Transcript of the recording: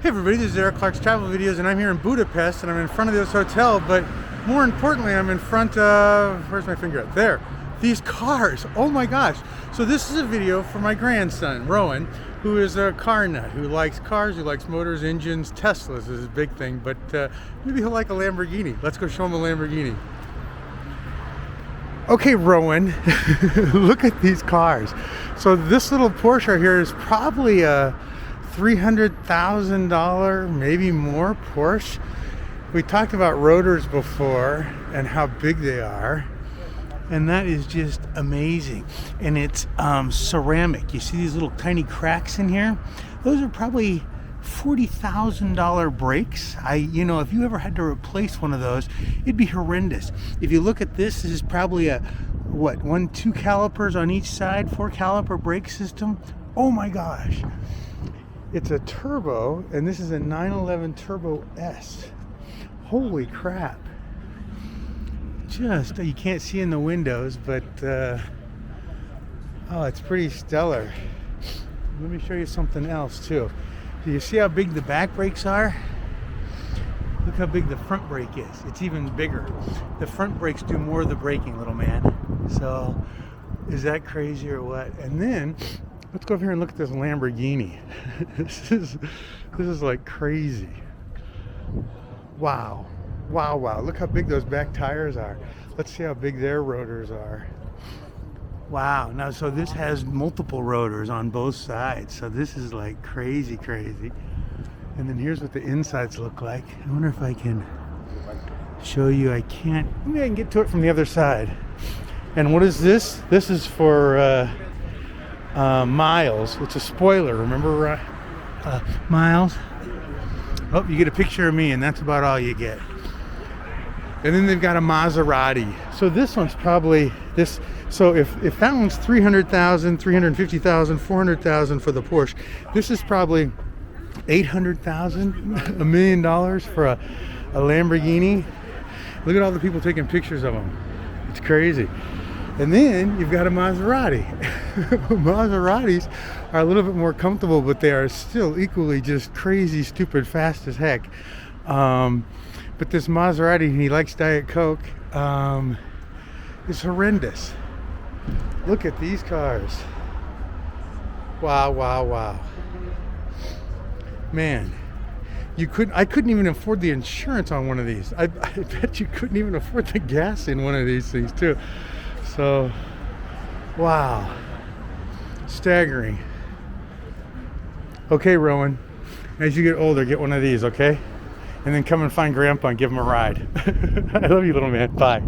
Hey everybody, this is Eric Clark's Travel Videos, and I'm here in Budapest, and I'm in front of this hotel, but more importantly, I'm in front of, where's my finger at? There. These cars, oh my gosh. So this is a video for my grandson, Rowen, who is a car nut, who likes cars, who likes motors, engines, Teslas is his big thing, but maybe he'll like a Lamborghini. Let's go show him a Lamborghini. Okay, Rowen, look at these cars. So this little Porsche right here is probably a $300,000, maybe more Porsche. We talked about rotors before and how big they are, and that is just amazing. And it's ceramic. You see these little tiny cracks in here? Those are probably $40,000 brakes. You know, if you ever had to replace one of those, it'd be horrendous. If you look at this, this is probably a two calipers on each side, 4 caliper brake system. Oh my gosh. It's a turbo, and this is a 911 Turbo S. Holy crap. Just, you can't see in the windows, but oh, it's pretty stellar. Let me show you something else too. Do you see how big the back brakes are? Look how big the front brake is. It's even bigger. The front brakes do more of the braking, little man. So, is that crazy or what? And then, let's go over here and look at this Lamborghini. This is like crazy. Wow. Wow, wow. Look how big those back tires are. Let's see how big their rotors are. Wow. Now, so this has multiple rotors on both sides. So this is like crazy, crazy. And then here's what the insides look like. I wonder if I can show you. I can't. Maybe I can get to it from the other side. And what is this? This is for Miles. It's a spoiler, remember Miles? Oh, you get a picture of me, and that's about all you get. And then they've got a Maserati. So this one's probably this. So if that one's 300,000, 350,000, 400,000 for the Porsche, this is probably 800,000, $1 million for a Lamborghini. Look at all the people taking pictures of them. It's crazy. And then you've got a Maserati. Maseratis are a little bit more comfortable, but they are still equally just crazy, stupid, fast as heck. But this Maserati, he likes Diet Coke, is horrendous. Look at these cars. Wow, wow, wow. Man, I couldn't even afford the insurance on one of these. I bet you couldn't even afford the gas in one of these things too. So, wow, staggering. Okay, Rowen, as you get older, get one of these, okay? And then come and find Grandpa and give him a ride. I love you, little man. Bye.